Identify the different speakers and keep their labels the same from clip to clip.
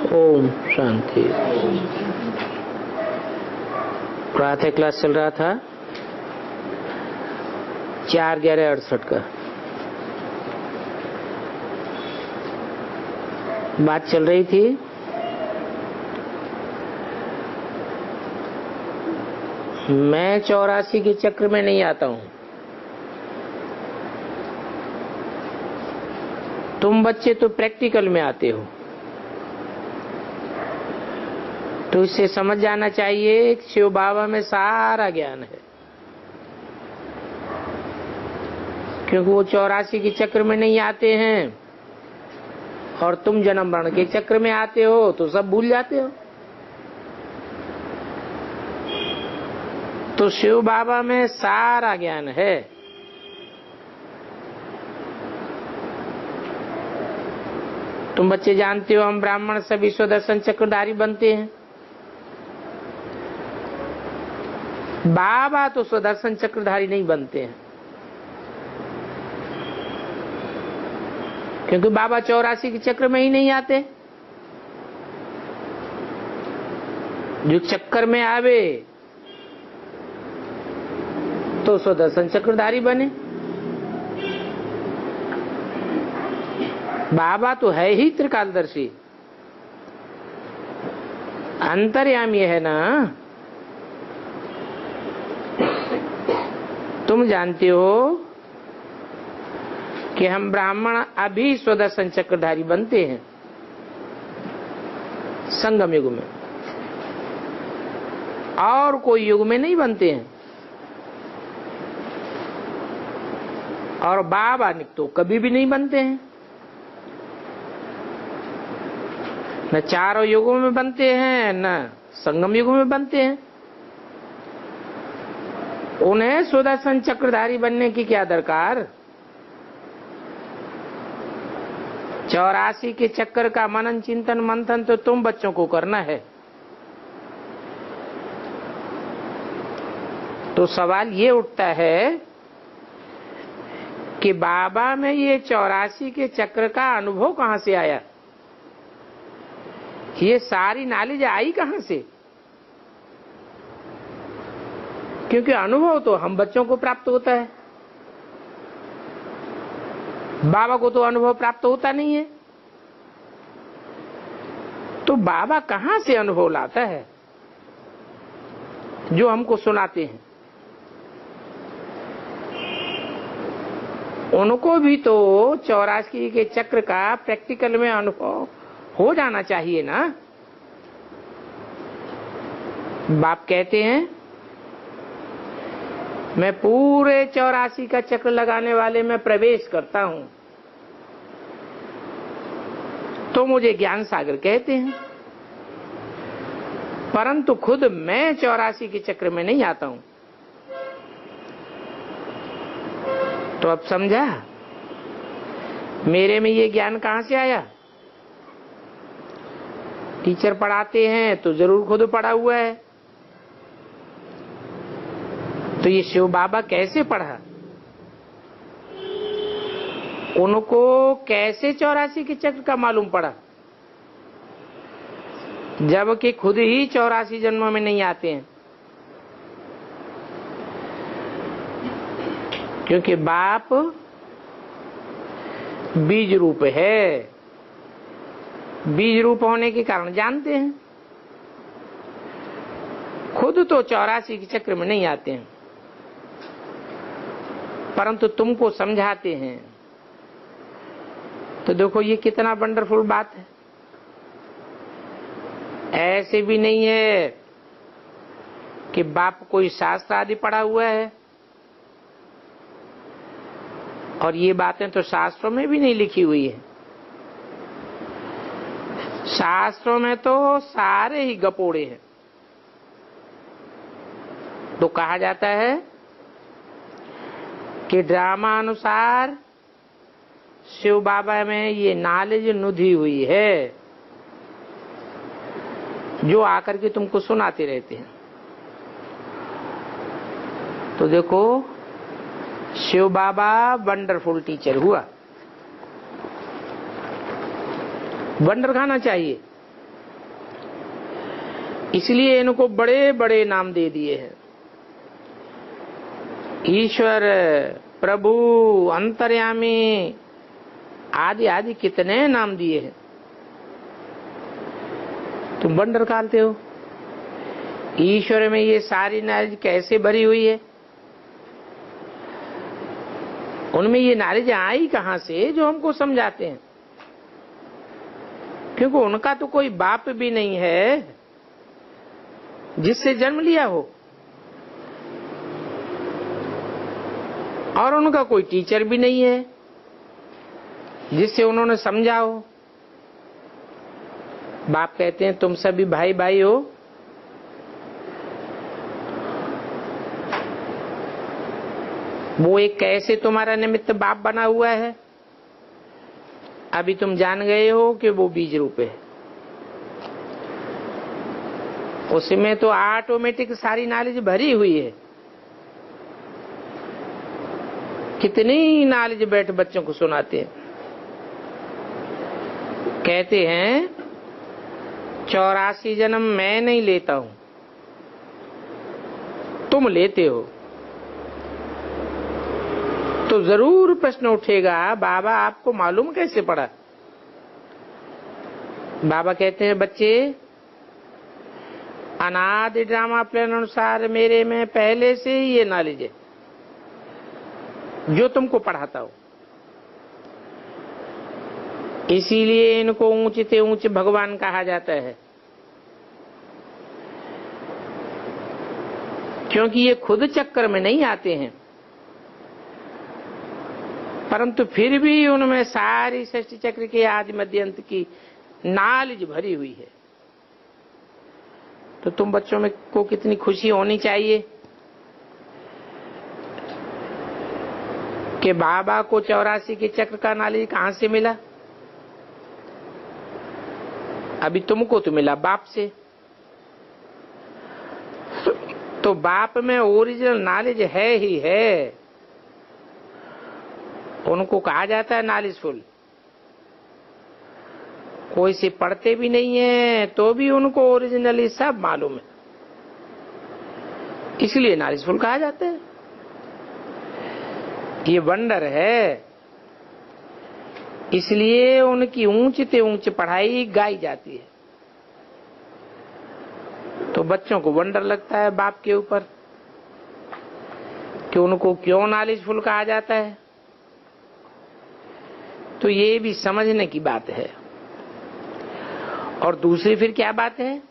Speaker 1: ओम शांति। प्रातः क्लास चल रहा था 4/11/68 का। बात चल रही थी मैं 84 के चक्र में नहीं आता हूं। तुम बच्चे तो प्रैक्टिकल में आते हो, तो इससे समझ जाना चाहिए कि शिव बाबा में सारा ज्ञान है, क्योंकि वो 84 के चक्र में नहीं आते हैं और तुम जन्म मरण के चक्र में आते हो तो सब भूल जाते हो। तो शिव बाबा में सारा ज्ञान है। तुम बच्चे जानते हो हम ब्राह्मण सभी स्वदर्शन चक्रधारी बनते हैं। बाबा तो स्वदर्शन चक्रधारी नहीं बनते हैं, क्योंकि बाबा 84 के चक्र में ही नहीं आते। जो चक्कर में आवे तो स्वदर्शन चक्रधारी बने। बाबा तो है ही त्रिकालदर्शी, अंतर्यामी है ना। तुम जानते हो कि हम ब्राह्मण अभी स्वदर्शन चक्रधारी बनते हैं संगम युग में, और कोई युग में नहीं बनते हैं। और बाबा तो कभी भी नहीं बनते हैं, न चारों युगों में बनते हैं न संगम युग में बनते हैं। उन्हें सुदर्शन चक्रधारी बनने की क्या दरकार। 84 के चक्कर का मनन चिंतन मंथन तो तुम बच्चों को करना है। तो सवाल ये उठता है कि बाबा में ये 84 के चक्र का अनुभव कहां से आया, ये सारी नॉलेज आई कहां से। क्योंकि अनुभव तो हम बच्चों को प्राप्त होता है, बाबा को तो अनुभव प्राप्त होता नहीं है। तो बाबा कहां से अनुभव लाता है जो हमको सुनाते हैं। उनको भी तो 84 के चक्र का प्रैक्टिकल में अनुभव हो जाना चाहिए ना। बाप कहते हैं मैं पूरे 84 का चक्र लगाने वाले में प्रवेश करता हूं, तो मुझे ज्ञान सागर कहते हैं। परंतु खुद मैं 84 के चक्र में नहीं आता हूं। तो अब समझा मेरे में ये ज्ञान कहां से आया। टीचर पढ़ाते हैं तो जरूर खुद पढ़ा हुआ है। तो ये शिव बाबा कैसे पढ़ा, उनको कैसे 84 के चक्र का मालूम पड़ा, जबकि खुद ही 84 जन्मों में नहीं आते हैं। क्योंकि बाप बीज रूप है, बीज रूप होने के कारण जानते हैं। खुद तो 84 के चक्र में नहीं आते हैं, परंतु तुमको समझाते हैं। तो देखो ये कितना वंडरफुल बात है। ऐसे भी नहीं है कि बाप कोई शास्त्र आदि पढ़ा हुआ है, और ये बातें तो शास्त्रों में भी नहीं लिखी हुई है। शास्त्रों में तो सारे ही गपोड़े हैं। तो कहा जाता है कि ड्रामा अनुसार शिव बाबा में ये नॉलेज नुधी हुई है, जो आकर के तुमको सुनाते रहते हैं। तो देखो शिव बाबा वंडरफुल टीचर हुआ। वंडर खाना चाहिए। इसलिए इनको बड़े बड़े नाम दे दिए हैं। ईश्वर, प्रभु, अंतर्यामी आदि आदि कितने नाम दिए हैं। तुम वंडर निकालते हो ईश्वर में ये सारी नॉलेज कैसे भरी हुई है। उनमें ये नॉलेज आई कहां से जो हमको समझाते हैं, क्योंकि उनका तो कोई बाप भी नहीं है जिससे जन्म लिया हो, और उनका कोई टीचर भी नहीं है जिससे उन्होंने समझा हो। बाप कहते हैं तुम सभी भाई भाई हो, वो एक कैसे तुम्हारा निमित्त बाप बना हुआ है, अभी तुम जान गए हो कि वो बीज रूप है। उसमें तो ऑटोमेटिक सारी नॉलेज भरी हुई है। कितनी नॉलेज बैठ बच्चों को सुनाते हैं। कहते हैं 84 जन्म मैं नहीं लेता हूं, तुम लेते हो। तो जरूर प्रश्न उठेगा, बाबा आपको मालूम कैसे पड़ा। बाबा कहते हैं बच्चे, अनादि ड्रामा प्लान अनुसार मेरे में पहले से ही ये नॉलेज है जो तुमको पढ़ाता हूं। इसीलिए इनको ऊंचे से ऊंचे भगवान कहा जाता है, क्योंकि ये खुद चक्कर में नहीं आते हैं, परंतु फिर भी उनमें सारी सृष्टि चक्र के आदि मध्य अंत की नॉलेज भरी हुई है। तो तुम बच्चों में को कितनी खुशी होनी चाहिए कि बाबा को 84 के चक्र का नॉलेज कहां से मिला। अभी तुमको तो मिला बाप से, तो बाप में ओरिजिनल नॉलेज है ही है। उनको कहा जाता है नॉलेजफुल। कोई से पढ़ते भी नहीं है तो भी उनको ओरिजिनली सब मालूम है, इसलिए नॉलेजफुल कहा जाता है। ये वंडर है, इसलिए उनकी ऊंच से ऊंच पढ़ाई गाई जाती है। तो बच्चों को वंडर लगता है बाप के ऊपर कि उनको क्यों नॉलेजफुल कहा जाता है। तो ये भी समझने की बात है। और दूसरी फिर क्या बात है,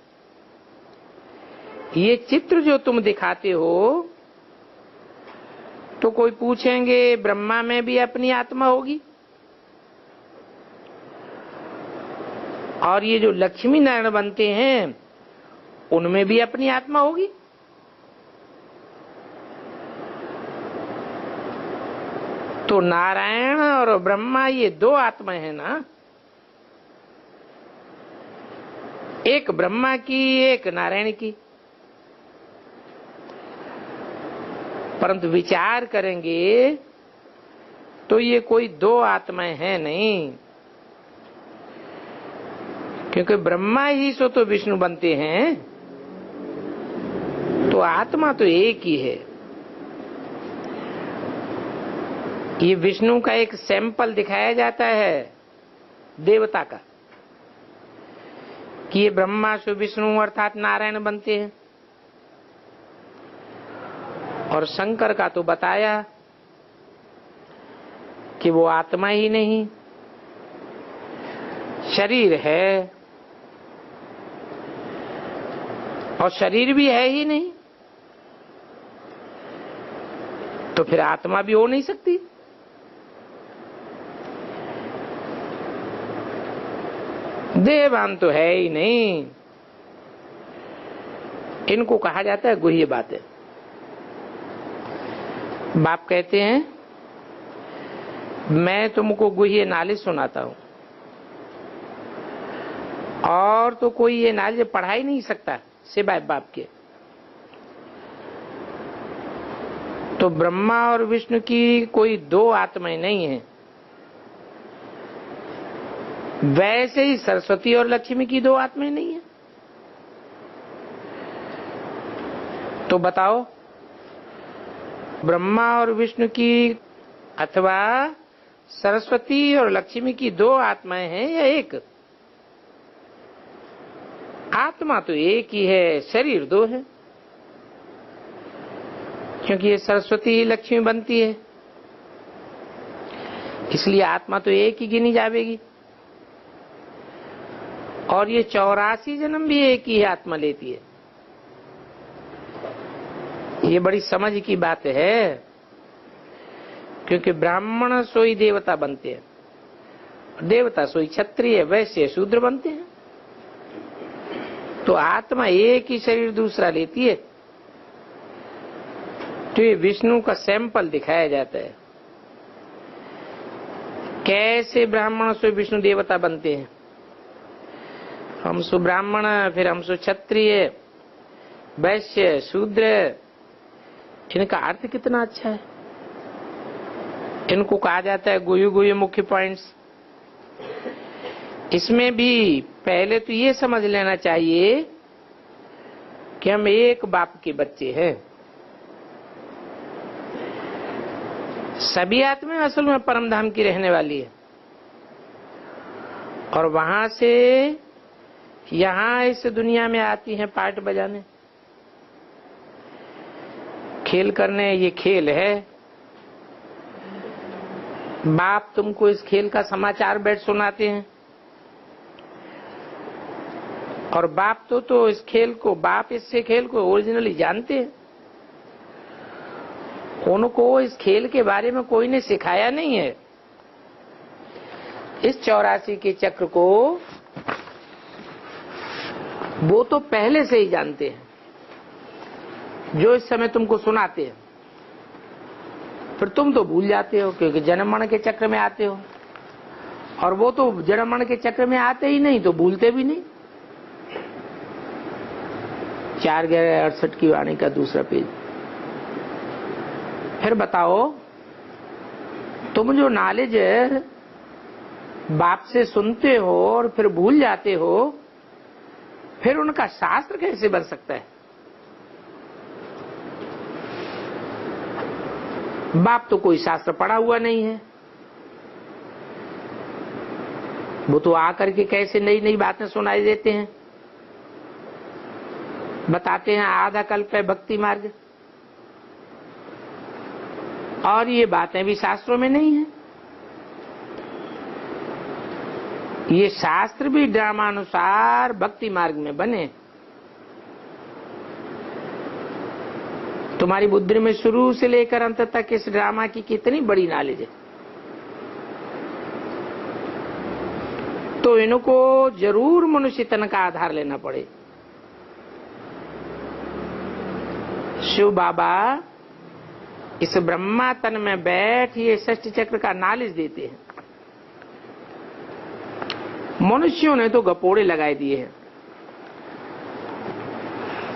Speaker 1: ये चित्र जो तुम दिखाते हो, तो कोई पूछेंगे ब्रह्मा में भी अपनी आत्मा होगी, और ये जो लक्ष्मी नारायण बनते हैं उनमें भी अपनी आत्मा होगी। तो नारायण और ब्रह्मा ये दो आत्माएं हैं ना, एक ब्रह्मा की एक नारायण की। परंतु विचार करेंगे तो ये कोई दो आत्माएं हैं नहीं, क्योंकि ब्रह्मा ही सो तो विष्णु बनते हैं, तो आत्मा तो एक ही है। ये विष्णु का एक सैंपल दिखाया जाता है देवता का, कि ये ब्रह्मा से विष्णु अर्थात नारायण बनते हैं। और शंकर का तो बताया कि वो आत्मा ही नहीं, शरीर है, और शरीर भी है ही नहीं, तो फिर आत्मा भी हो नहीं सकती। देहभान तो है ही नहीं। इनको कहा जाता है गुह्य बातें। बाप कहते हैं मैं तुमको गुह्य नॉलेज सुनाता हूं, और तो कोई ये नॉलेज पढ़ा ही नहीं सकता सिवाय बाप के। तो ब्रह्मा और विष्णु की कोई दो आत्माएं नहीं है, वैसे ही सरस्वती और लक्ष्मी की दो आत्माएं नहीं है। तो बताओ, ब्रह्मा और विष्णु की अथवा सरस्वती और लक्ष्मी की दो आत्माएं हैं या एक? आत्मा तो एक ही है, शरीर दो है, क्योंकि ये सरस्वती लक्ष्मी बनती है, इसलिए आत्मा तो एक ही गिनी जाएगी। और ये 84 जन्म भी एक ही आत्मा लेती है। ये बड़ी समझ की बात है, क्योंकि ब्राह्मण सोई देवता बनते हैं, देवता सोई क्षत्रिय वैश्य शूद्र बनते हैं। तो आत्मा एक ही शरीर दूसरा लेती है। तो ये विष्णु का सैंपल दिखाया जाता है, कैसे ब्राह्मण से विष्णु देवता बनते हैं। हम सो ब्राह्मण, फिर हम सो क्षत्रिय, वैश्य, शूद्र। इनका अर्थ कितना अच्छा है। इनको कहा जाता है गुयु मुख्य पॉइंट्स। इसमें भी पहले तो ये समझ लेना चाहिए कि हम एक बाप के बच्चे हैं। सभी आत्माएं असल में परम धाम की रहने वाली है, और वहां से यहां इस दुनिया में आती हैं पार्ट बजाने, खेल करने। ये खेल है। बाप तुमको इस खेल का समाचार बैठ सुनाते हैं, और बाप तो इस खेल को, बाप इससे खेल को ओरिजिनली जानते हैं। उनको इस खेल के बारे में कोई ने सिखाया नहीं है। इस 84 के चक्र को वो तो पहले से ही जानते हैं, जो इस समय तुमको सुनाते हैं। फिर तुम तो भूल जाते हो, क्योंकि जन्म मरण के चक्र में आते हो, और वो तो जन्म मरण के चक्र में आते ही नहीं, तो भूलते भी नहीं। 4/68 की वाणी का दूसरा पेज। फिर बताओ, तुम जो नॉलेज बाप से सुनते हो और फिर भूल जाते हो, फिर उनका शास्त्र कैसे बन सकता है? बाप तो कोई शास्त्र पढ़ा हुआ नहीं है। वो तो आकर के कैसे नई नई बातें सुनाई देते हैं, बताते हैं आधा कल्प है भक्ति मार्ग, और ये बातें भी शास्त्रों में नहीं है। ये शास्त्र भी ड्रामानुसार भक्ति मार्ग में बने। तुम्हारी बुद्धि में शुरू से लेकर अंत तक इस ड्रामा की कितनी बड़ी नॉलेज है। तो इनको जरूर मनुष्य तन का आधार लेना पड़े। शिव बाबा इस ब्रह्मा तन में बैठ ये षष्ठ चक्र का नॉलेज देते हैं। मनुष्यों ने तो गपोड़े लगाए दिए हैं,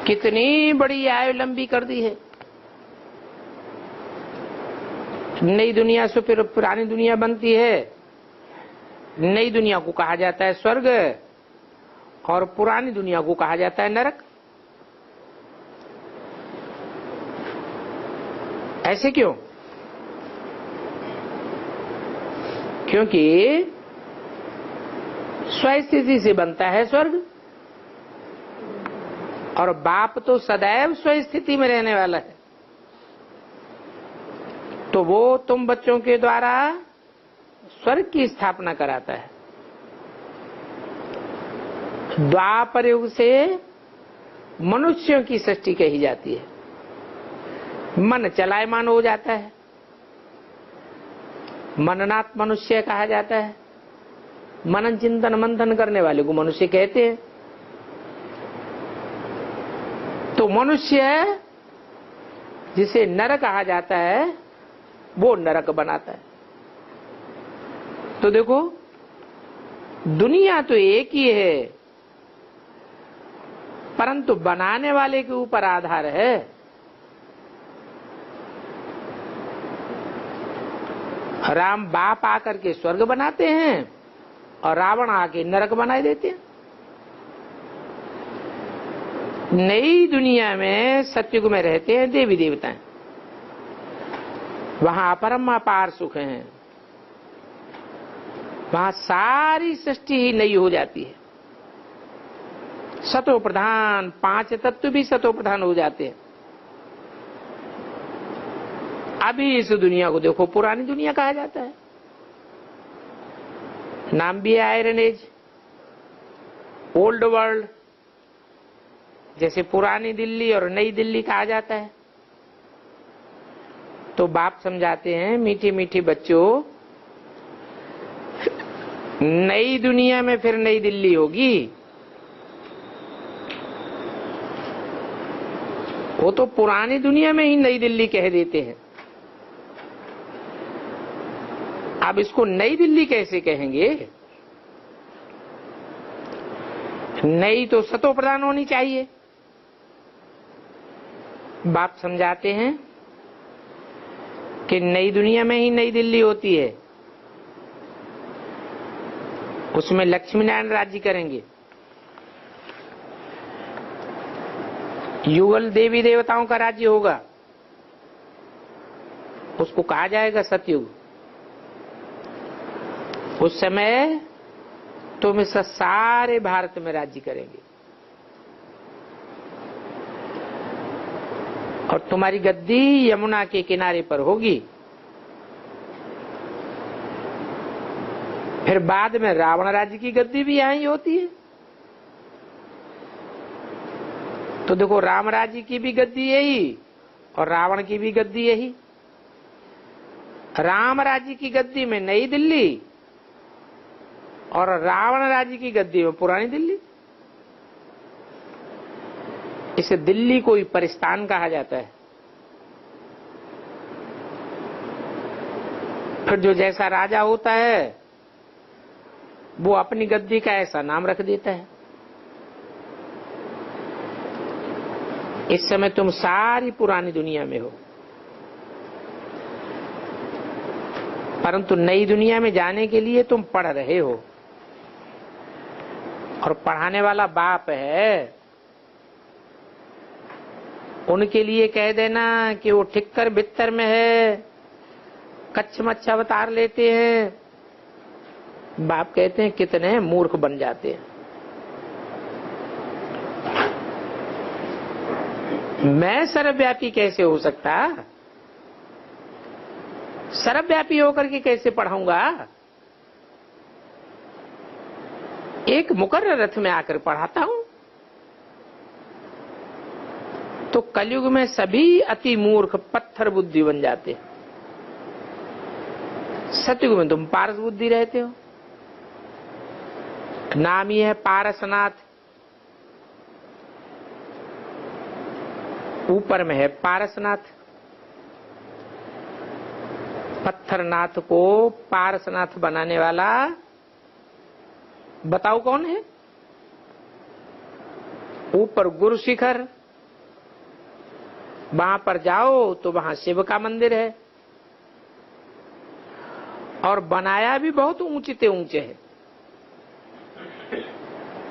Speaker 1: कितनी बड़ी आयु लंबी कर दी है। नई दुनिया से फिर पुरानी दुनिया बनती है। नई दुनिया को कहा जाता है स्वर्ग, और पुरानी दुनिया को कहा जाता है नरक। ऐसे क्यों? क्योंकि स्वस्थिति से बनता है स्वर्ग, और बाप तो सदैव स्वस्थिति में रहने वाला है। तो वो तुम बच्चों के द्वारा स्वर्ग की स्थापना कराता है। द्वापर युग से मनुष्यों की सृष्टि कही जाती है। मन चलायमान हो जाता है, मननात् मनुष्य कहा जाता है। मनन चिंतन मंथन करने वाले को मनुष्य कहते हैं। तो मनुष्य जिसे नर कहा जाता है, वो नरक बनाता है। तो देखो, दुनिया तो एक ही है, परंतु बनाने वाले के ऊपर आधार है। राम बाप आकर के स्वर्ग बनाते हैं, और रावण आके नरक बनाए देते हैं। नई दुनिया में सतयुग में रहते हैं देवी देवताएं, वहां अपरम अपार सुख है, वहां सारी सृष्टि ही नई हो जाती है। सतो प्रधान 5 तत्व भी सतो प्रधान हो जाते हैं। अभी इस दुनिया को देखो पुरानी दुनिया कहा जाता है, नाम भी है आयरन एज, ओल्ड वर्ल्ड। जैसे पुरानी दिल्ली और नई दिल्ली कहा जाता है। तो बाप समझाते हैं मीठी मीठी बच्चों, नई दुनिया में फिर नई दिल्ली होगी। वो तो पुरानी दुनिया में ही नई दिल्ली कह देते हैं, अब इसको नई दिल्ली कैसे कहेंगे? नई तो सतो प्रधान होनी चाहिए। बाप समझाते हैं कि नई दुनिया में ही नई दिल्ली होती है, उसमें लक्ष्मी नारायण राज्य करेंगे, युगल देवी देवताओं का राज्य होगा, उसको कहा जाएगा सतयुग। उस समय तुम इस सारे भारत में राज्य करेंगे और तुम्हारी गद्दी यमुना के किनारे पर होगी। फिर बाद में रावण राज्य की गद्दी भी यहां ही होती है। तो देखो राम राज्य की भी गद्दी यही और रावण की भी गद्दी यही। राम राज्य की गद्दी में नई दिल्ली और रावण राज्य की गद्दी में पुरानी दिल्ली। इसे दिल्ली को ही परिस्तान कहा जाता है। फिर जो जैसा राजा होता है वो अपनी गद्दी का ऐसा नाम रख देता है। इस समय तुम सारी पुरानी दुनिया में हो, परंतु नई दुनिया में जाने के लिए तुम पढ़ रहे हो और पढ़ाने वाला बाप है। उनके लिए कह देना कि वो ठिक्कर बित्तर में है, कच्छ मच्छ अवतार लेते हैं, बाप कहते हैं कितने मूर्ख बन जाते हैं। मैं सर्वव्यापी कैसे हो सकता? सर्वव्यापी होकर के कैसे पढ़ाऊंगा? एक मुकर्रर रथ में आकर पढ़ाता हूं। तो कलयुग में सभी अति मूर्ख पत्थर बुद्धि बन जाते हैं। सतयुग में तुम पारस बुद्धि रहते हो। नाम ही है पारसनाथ, ऊपर में है पारसनाथ। पत्थरनाथ को पारसनाथ बनाने वाला बताओ कौन है? ऊपर गुरु शिखर, वहां पर जाओ तो वहां शिव का मंदिर है और बनाया भी बहुत ऊंचे ऊंचे है।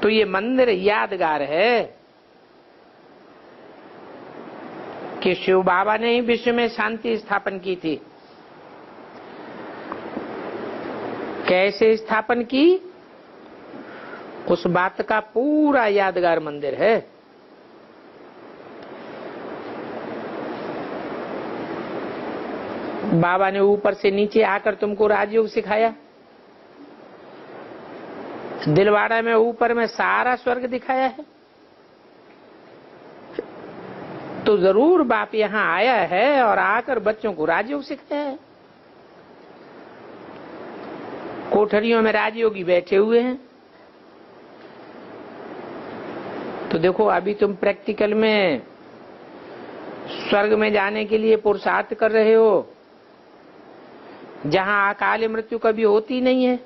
Speaker 1: तो ये मंदिर यादगार है कि शिव बाबा ने ही विश्व में शांति स्थापन की थी। कैसे स्थापन की, उस बात का पूरा यादगार मंदिर है। बाबा ने ऊपर से नीचे आकर तुमको राजयोग सिखाया। दिलवाड़ा में ऊपर में सारा स्वर्ग दिखाया है। तो जरूर बाप यहाँ आया है और आकर बच्चों को राजयोग सिखाया है। कोठरियों में राजयोगी बैठे हुए हैं। तो देखो अभी तुम प्रैक्टिकल में स्वर्ग में जाने के लिए पुरुषार्थ कर रहे हो, जहां अकाल मृत्यु कभी होती नहीं है।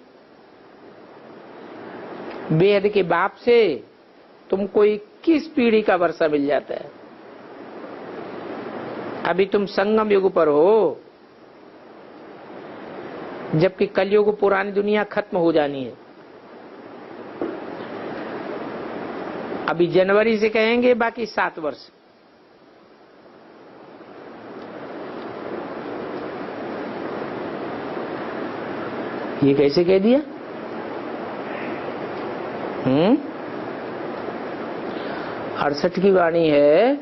Speaker 1: बेहद के बाप से तुमको 21 पीढ़ी का वर्षा मिल जाता है। अभी तुम संगम युग पर हो, जबकि कलयुग पुरानी दुनिया खत्म हो जानी है। अभी जनवरी से कहेंगे, बाकी 7 वर्ष। ये कैसे कह दिया? 68 की वाणी है,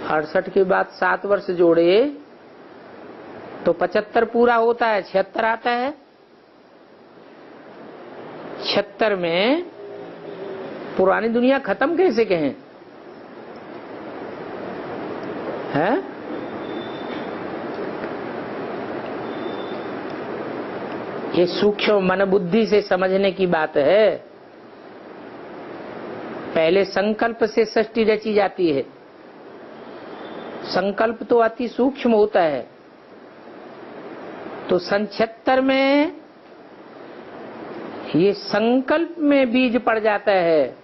Speaker 1: 68 के बाद 7 वर्ष जोड़े तो 75 पूरा होता है, 76 आता है। 76 में पुरानी दुनिया खत्म कैसे कहें? है? ये सूक्ष्म मन बुद्धि से समझने की बात है। पहले संकल्प से सृष्टि रची जाती है। संकल्प तो अति सूक्ष्म होता है। तो 76 में ये संकल्प में बीज पड़ जाता है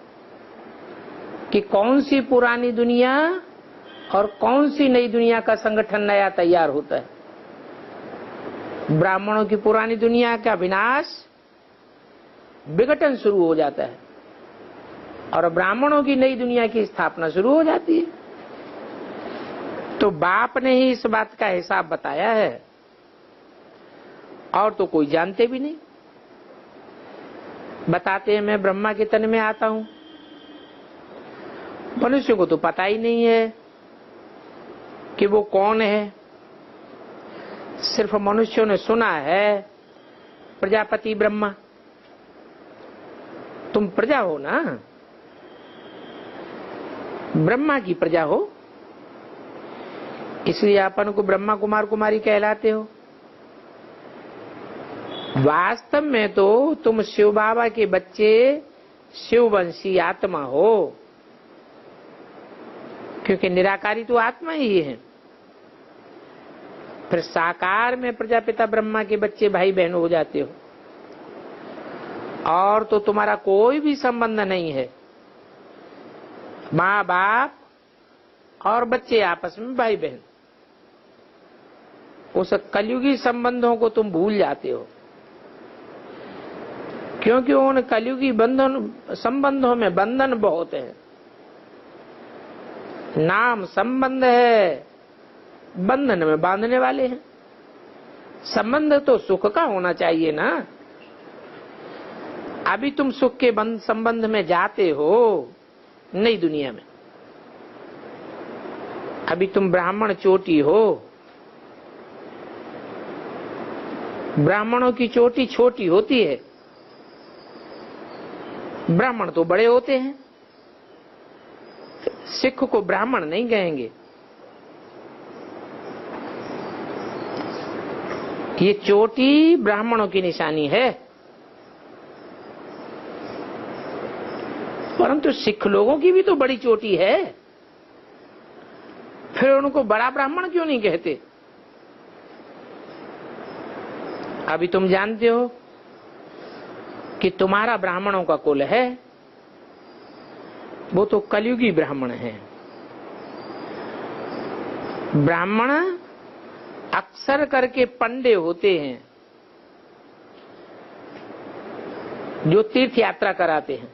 Speaker 1: कि कौन सी पुरानी दुनिया और कौन सी नई दुनिया का संगठन नया तैयार होता है। ब्राह्मणों की पुरानी दुनिया का विनाश, विघटन शुरू हो जाता है और ब्राह्मणों की नई दुनिया की स्थापना शुरू हो जाती है। तो बाप ने ही इस बात का हिसाब बताया है और तो कोई जानते भी नहीं। बताते हैं मैं ब्रह्मा के तन में आता हूं, मनुष्य को तो पता ही नहीं है कि वो कौन है। सिर्फ मनुष्यों ने सुना है प्रजापति ब्रह्मा। तुम प्रजा हो ना, ब्रह्मा की प्रजा हो, इसलिए अपन को ब्रह्मा कुमार कुमारी कहलाते हो। वास्तव में तो तुम शिव बाबा के बच्चे, शिववंशी आत्मा हो, क्योंकि निराकारी तो आत्मा ही है। फिर साकार में प्रजापिता ब्रह्मा के बच्चे भाई बहन हो जाते हो और तो तुम्हारा कोई भी संबंध नहीं है। माँ बाप और बच्चे आपस में भाई बहन, उस कलयुगी संबंधों को तुम भूल जाते हो, क्योंकि उन कलयुगी संबंधों में बंधन बहुत है। नाम संबंध है, बंधन में बांधने वाले हैं। संबंध तो सुख का होना चाहिए ना। अभी तुम सुख के संबंध में जाते हो नई दुनिया में। अभी तुम ब्राह्मण चोटी हो। ब्राह्मणों की चोटी छोटी होती है, ब्राह्मण तो बड़े होते हैं। सिख को ब्राह्मण नहीं कहेंगे। ये चोटी ब्राह्मणों की निशानी है, परंतु सिख लोगों की भी तो बड़ी चोटी है। फिर उनको बड़ा ब्राह्मण क्यों नहीं कहते? अभी तुम जानते हो कि तुम्हारा ब्राह्मणों का कुल है, वो तो कलयुगी ब्राह्मण है। ब्राह्मण अक्सर करके पंडे होते हैं जो तीर्थ यात्रा कराते हैं।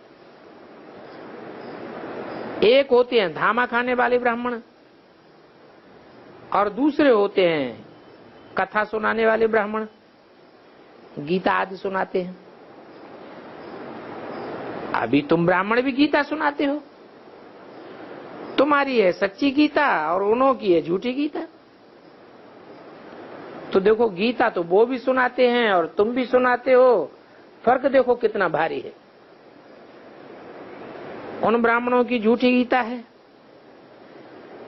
Speaker 1: एक होते हैं धामा खाने वाले ब्राह्मण और दूसरे होते हैं कथा सुनाने वाले ब्राह्मण, गीता आदि सुनाते हैं। अभी तुम ब्राह्मण भी गीता सुनाते हो। तुम्हारी है सच्ची गीता और उन्हों की है झूठी गीता। तो देखो, गीता तो वो भी सुनाते हैं और तुम भी सुनाते हो, फर्क देखो कितना भारी है। उन ब्राह्मणों की झूठी गीता है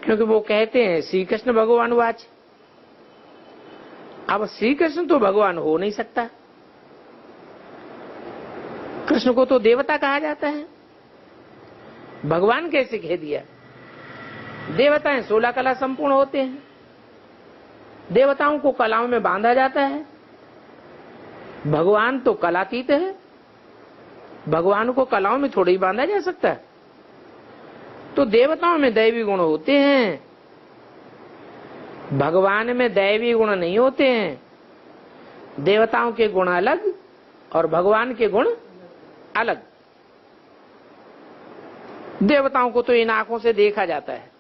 Speaker 1: क्योंकि वो कहते हैं श्री कृष्ण भगवान वाच। अब श्री कृष्ण तो भगवान हो नहीं सकता। कृष्ण को तो देवता कहा जाता है, भगवान कैसे कह दिया? देवताएं 16 कला संपूर्ण होते हैं। देवताओं को कलाओं में बांधा जाता है, भगवान तो कलातीत है। भगवान को कलाओं में थोड़ी ही बांधा जा सकता है। तो देवताओं में दैवी गुण होते हैं, भगवान में दैवी गुण नहीं होते हैं। देवताओं के गुण अलग और भगवान के गुण अलग। देवताओं को तो इन आंखों से देखा जाता है।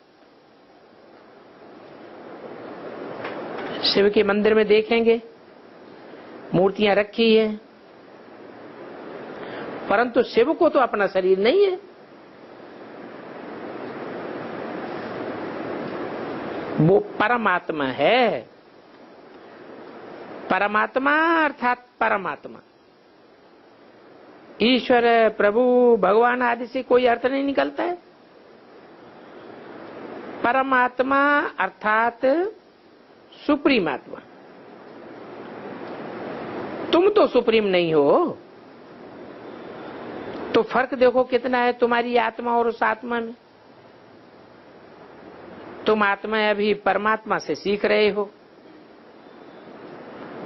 Speaker 1: शिव के मंदिर में देखेंगे मूर्तियां रखी है, परंतु शिव को तो अपना शरीर नहीं है। वो परमात्मा है। परमात्मा अर्थात परमात्मा, ईश्वर, प्रभु, भगवान आदि से कोई अर्थ नहीं निकलता है। परमात्मा अर्थात सुप्रीम आत्मा। तुम तो सुप्रीम नहीं हो, तो फर्क देखो कितना है तुम्हारी आत्मा और उस आत्मा में। तुम आत्मा अभी परमात्मा से सीख रहे हो,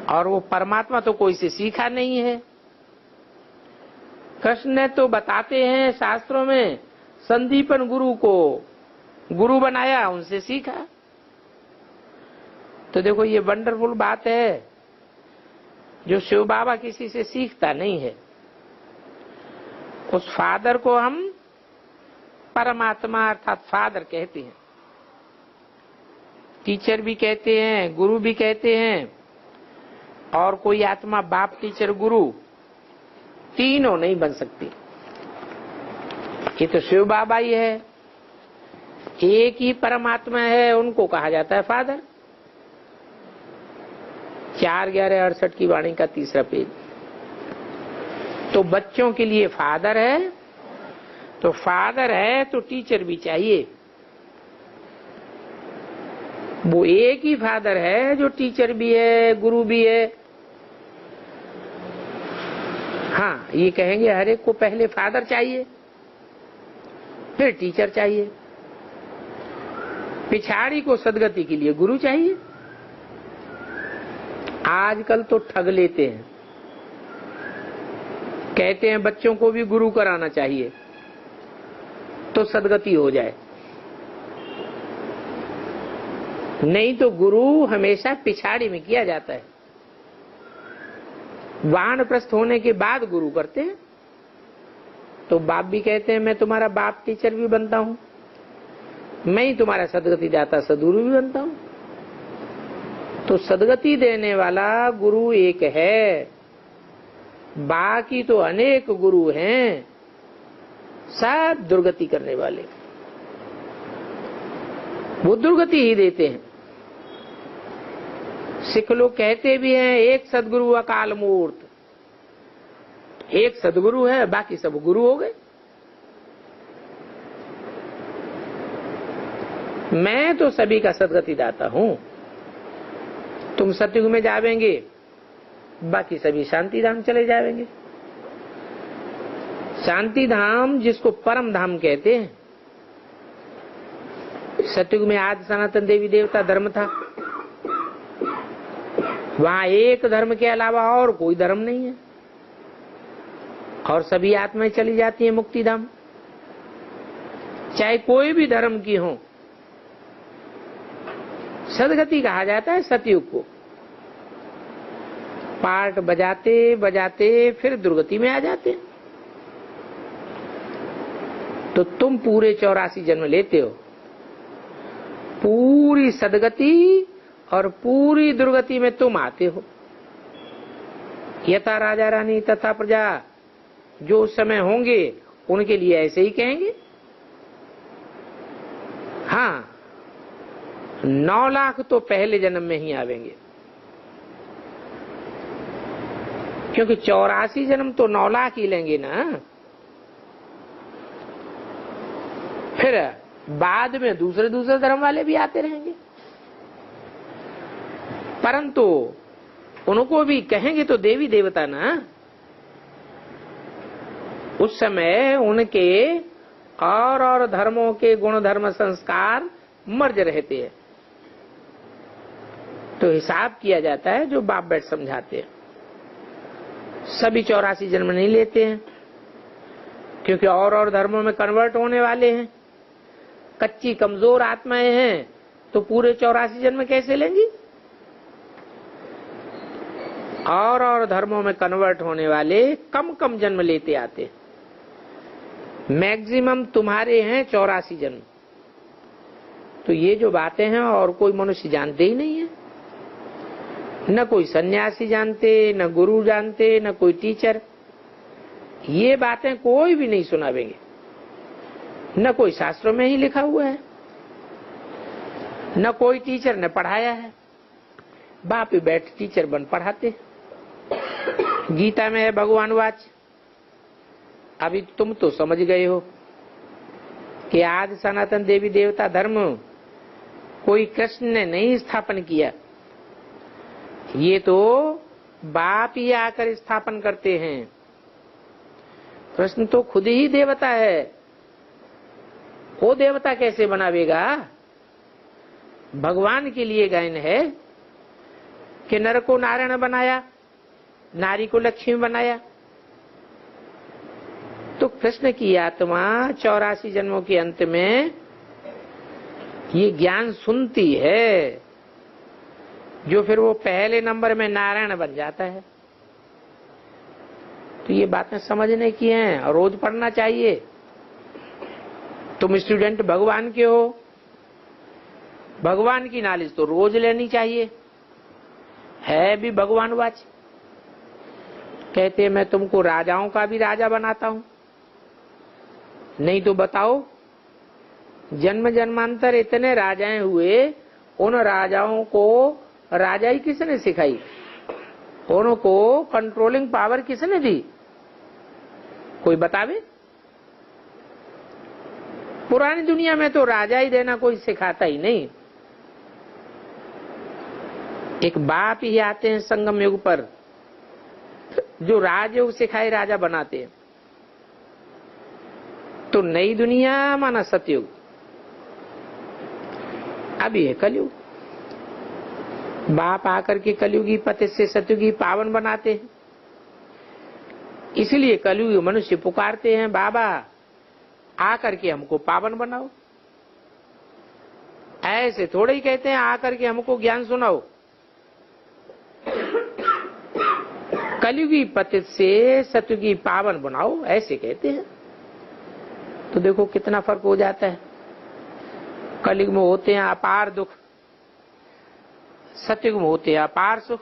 Speaker 1: और वो परमात्मा तो कोई से सीखा नहीं है। कृष्ण ने तो बताते हैं शास्त्रों में, संदीपन गुरु को गुरु बनाया, उनसे सीखा। तो देखो ये वंडरफुल बात है, जो शिव बाबा किसी से सीखता नहीं है, उस फादर को हम परमात्मा अर्थात फादर कहते हैं। टीचर भी कहते हैं, गुरु भी कहते हैं, और कोई आत्मा बाप, टीचर, गुरु तीनों नहीं बन सकती। ये तो शिव बाबा ही है, एक ही परमात्मा है, उनको कहा जाता है फादर। 4/11/68 की वाणी का 3रा पेज। तो बच्चों के लिए फादर है, तो फादर है तो टीचर भी चाहिए। वो एक ही फादर है जो टीचर भी है, गुरु भी है। हाँ, ये कहेंगे हर एक को पहले फादर चाहिए, फिर टीचर चाहिए, पिछाड़ी को सदगति के लिए गुरु चाहिए। आजकल तो ठग लेते हैं, कहते हैं बच्चों को भी गुरु कराना चाहिए तो सदगति हो जाए। नहीं तो गुरु हमेशा पिछाड़ी में किया जाता है, वानप्रस्थ होने के बाद गुरु करते हैं। तो बाप भी कहते हैं मैं तुम्हारा बाप, टीचर भी बनता हूं, मैं ही तुम्हारा सदगति दाता, सदगुरु भी बनता हूं। तो सदगति देने वाला गुरु एक है, बाकी तो अनेक गुरु हैं, सब दुर्गति करने वाले। वो दुर्गति ही देते हैं। सिख लोग कहते भी हैं एक सदगुरु अकाल मूर्त। एक सदगुरु है, बाकी सब गुरु हो गए। मैं तो सभी का सदगति दाता हूं। तुम सतयुग में जावेंगे, बाकी सभी शांति धाम चले जाएंगे। शांति धाम जिसको परम धाम कहते हैं। सतयुग में आदि सनातन देवी देवता धर्म था, वहां एक धर्म के अलावा और कोई धर्म नहीं है, और सभी आत्माएं चली जाती हैं मुक्ति धाम, चाहे कोई भी धर्म की हो। सदगति कहा जाता है सतयुग को। पार्ट बजाते बजाते फिर दुर्गति में आ जाते। तो तुम पूरे 84 जन्म लेते हो, पूरी सदगति और पूरी दुर्गति में तुम आते हो। यथा राजा रानी तथा प्रजा, जो उस समय होंगे उनके लिए ऐसे ही कहेंगे। हाँ, 9 लाख तो पहले जन्म में ही आवेंगे, क्योंकि 84 जन्म तो 9 लाख ही लेंगे ना। फिर बाद में दूसरे दूसरे धर्म वाले भी आते रहेंगे, परंतु उनको भी कहेंगे तो देवी देवता ना। उस समय उनके और धर्मों के गुण धर्म संस्कार मर्ज रहते हैं, तो हिसाब किया जाता है जो बाप बैठ समझाते हैं। सभी 84 जन्म नहीं लेते हैं, क्योंकि और धर्मों में कन्वर्ट होने वाले हैं। कच्ची कमजोर आत्माएं हैं, तो पूरे 84 जन्म कैसे लेंगी। और धर्मों में कन्वर्ट होने वाले कम कम जन्म लेते आते। मैक्सिमम तुम्हारे हैं 84 जन्म। तो ये जो बातें हैं और कोई मनुष्य जानते ही नहीं है, न कोई सन्यासी जानते, न गुरु जानते, न कोई टीचर। ये बातें कोई भी नहीं सुनावेंगे, न कोई शास्त्रों में ही लिखा हुआ है, न कोई टीचर ने पढ़ाया है। बाप बैठ टीचर बन पढ़ाते। गीता में है भगवान वाच। अभी तुम तो समझ गए हो कि आज सनातन देवी देवता धर्म कोई कृष्ण ने नहीं स्थापन किया, ये तो बाप ही आकर स्थापन करते हैं। कृष्ण तो खुद ही देवता है, वो देवता कैसे बनावेगा? भगवान के लिए गायन है कि नर को नारायण बनाया, नारी को लक्ष्मी बनाया। तो कृष्ण की आत्मा 84 जन्मों के अंत में ये ज्ञान सुनती है, जो फिर वो पहले नंबर में नारायण बन जाता है। तो ये बातें समझने की हैं और रोज पढ़ना चाहिए। तुम स्टूडेंट भगवान के हो, भगवान की नॉलेज तो रोज लेनी चाहिए। है भी भगवान वाच। कहते मैं तुमको राजाओं का भी राजा बनाता हूं। नहीं तो बताओ, जन्म जन्मांतर इतने राजाएं हुए, उन राजाओं को राजाई किसने सिखाई? उनको कंट्रोलिंग पावर किसने दी? कोई बतावे? पुरानी दुनिया में तो राजाई देना कोई सिखाता ही नहीं। एक बाप ही आते हैं संगम युग पर, जो राजयोग सिखाए राजा बनाते हैं। तो नई दुनिया माना सतयुग, अभी है कलयुग। बाप आकर के कलयुगी पति से सतयुगी पावन बनाते हैं। इसलिए कलयुगी मनुष्य पुकारते हैं, बाबा आकर के हमको पावन बनाओ। ऐसे थोड़े ही कहते हैं आकर के हमको ज्ञान सुनाओ। कलयुगी पतित से सतयुगी पावन बनाओ, ऐसे कहते हैं। तो देखो कितना फर्क हो जाता है। कलयुग में होते हैं अपार दुख, सतयुग में होते हैं अपार सुख।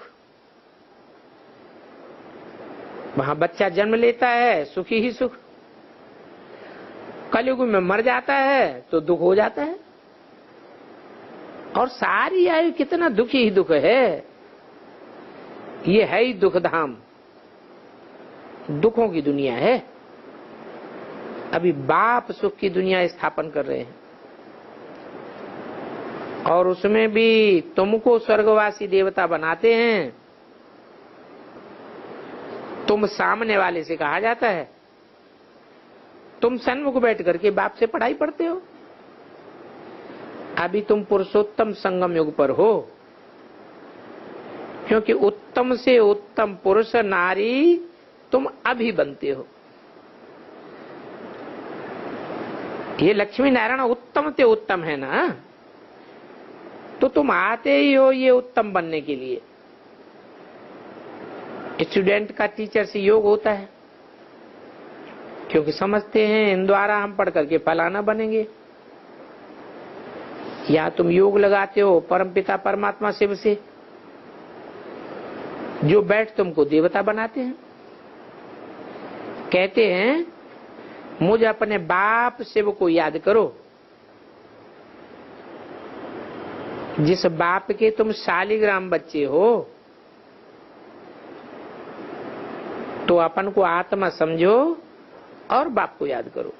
Speaker 1: वहां बच्चा जन्म लेता है, सुखी ही सुख। कलयुग में मर जाता है तो दुख हो जाता है। और सारी आयु कितना दुखी ही दुख है। ये है ही दुख धाम, दुखों की दुनिया है। अभी बाप सुख की दुनिया स्थापन कर रहे हैं, और उसमें भी तुमको स्वर्गवासी देवता बनाते हैं। तुम सामने वाले से कहा जाता है, तुम सन्मुख बैठ करके बाप से पढ़ाई पढ़ते हो। अभी तुम पुरुषोत्तम संगम युग पर हो, क्योंकि उत्तम से उत्तम पुरुष नारी तुम अभी बनते हो। ये लक्ष्मी नारायण उत्तम से उत्तम है ना, तो तुम आते ही हो ये उत्तम बनने के लिए। स्टूडेंट का टीचर से योग होता है, क्योंकि समझते हैं इन द्वारा हम पढ़ करके फलाना बनेंगे। या तुम योग लगाते हो परमपिता परमात्मा शिव से, जो बैठ तुमको देवता बनाते हैं। कहते हैं मुझे अपने बाप शिव को याद करो। जिस बाप के तुम शालिग्राम बच्चे हो, तो अपन को आत्मा समझो और बाप को याद करो,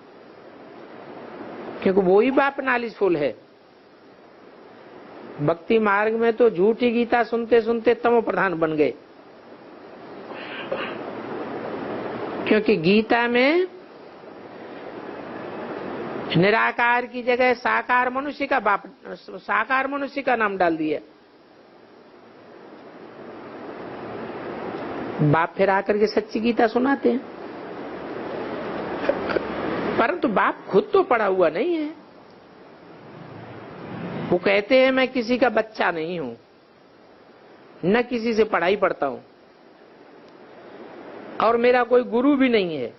Speaker 1: क्योंकि वो ही बाप नॉलेजफुल है। भक्ति मार्ग में तो झूठी गीता सुनते सुनते तमो प्रधान बन गए, क्योंकि गीता में निराकार की जगह साकार मनुष्य का बाप, साकार मनुष्य का नाम डाल दिया। बाप फिर आकर के सच्ची गीता सुनाते हैं, परंतु बाप खुद तो पढ़ा हुआ नहीं है। वो कहते हैं मैं किसी का बच्चा नहीं हूं, न किसी से पढ़ाई पढ़ता हूं, और मेरा कोई गुरु भी नहीं है।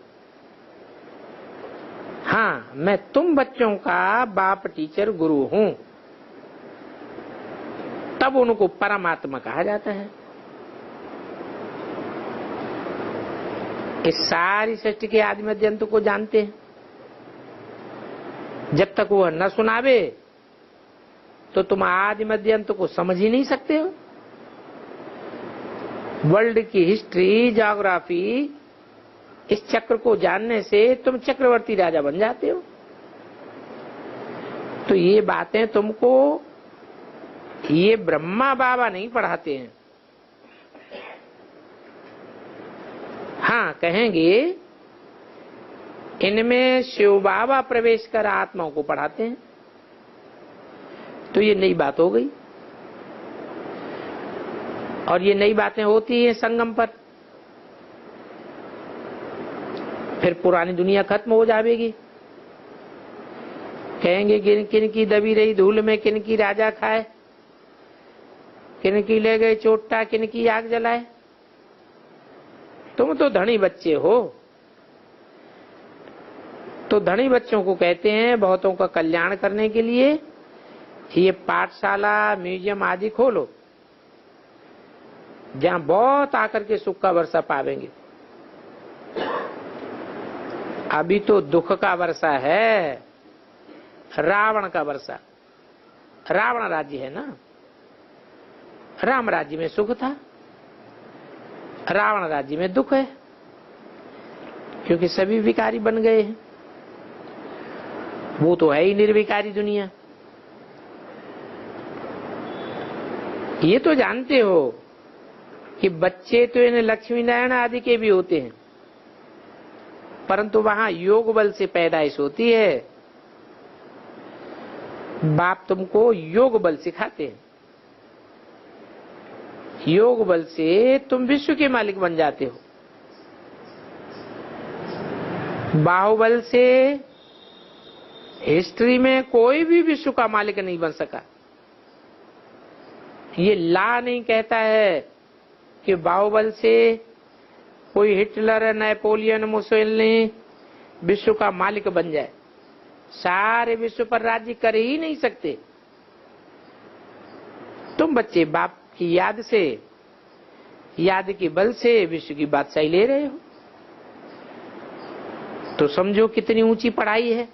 Speaker 1: हाँ, मैं तुम बच्चों का बाप टीचर गुरु हूं, तब उनको परमात्मा कहा जाता है। इस सारी सृष्टि के आदि मध्य अंत को जानते हैं। जब तक वह न सुनावे तो तुम आदि मध्य अंत को समझ ही नहीं सकते हो। वर्ल्ड की हिस्ट्री, ज्योग्राफी, इस चक्र को जानने से तुम चक्रवर्ती राजा बन जाते हो। तो ये बातें तुमको ये ब्रह्मा बाबा नहीं पढ़ाते हैं। हाँ, कहेंगे इनमें शिव बाबा प्रवेश कर आत्माओं को पढ़ाते हैं, तो ये नई बात हो गई। और ये नई बातें होती हैं संगम पर, फिर पुरानी दुनिया खत्म हो जाएगी। कहेंगे किन किन की दबी रही धूल में किन की राजा खाए, किन की ले गए चोटा किन की आग जलाए। तुम तो धनी बच्चे हो। तो धनी बच्चों को कहते हैं बहुतों का कल्याण करने के लिए ये पाठशाला, म्यूजियम आदि खोलो, जहां बहुत आकर के सुख का वर्षा पावेंगे। अभी तो दुख का वर्षा है, रावण का वर्षा। रावण राज्य है ना, राम राज्य में सुख था, रावण राज्य में दुख है, क्योंकि सभी विकारी बन गए हैं। वो तो है ही निर्विकारी दुनिया। ये तो जानते हो कि बच्चे तो इन लक्ष्मी नारायण आदि के भी होते हैं, परंतु वहां योग बल से पैदाइश होती है। बाप तुमको योग बल सिखाते हैं, योग बल से तुम विश्व के मालिक बन जाते हो। बाहुबल से हिस्ट्री में कोई भी विश्व का मालिक नहीं बन सका। ये ला नहीं कहता है कि बाहुबल से कोई हिटलर, नेपोलियन, मुसोलिनी विश्व का मालिक बन जाए। सारे विश्व पर राज्य कर ही नहीं सकते। तुम बच्चे बाप की याद से, याद के बल से विश्व की बादशाही ले रहे हो। तो समझो कितनी ऊंची पढ़ाई है।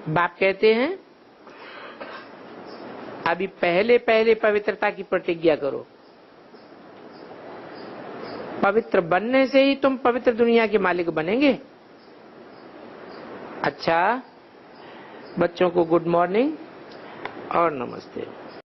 Speaker 1: बाप कहते हैं अभी पहले पहले पवित्रता की प्रतिज्ञा करो। पवित्र बनने से ही तुम पवित्र दुनिया के मालिक बनेंगे। अच्छा, बच्चों को गुड मॉर्निंग और नमस्ते।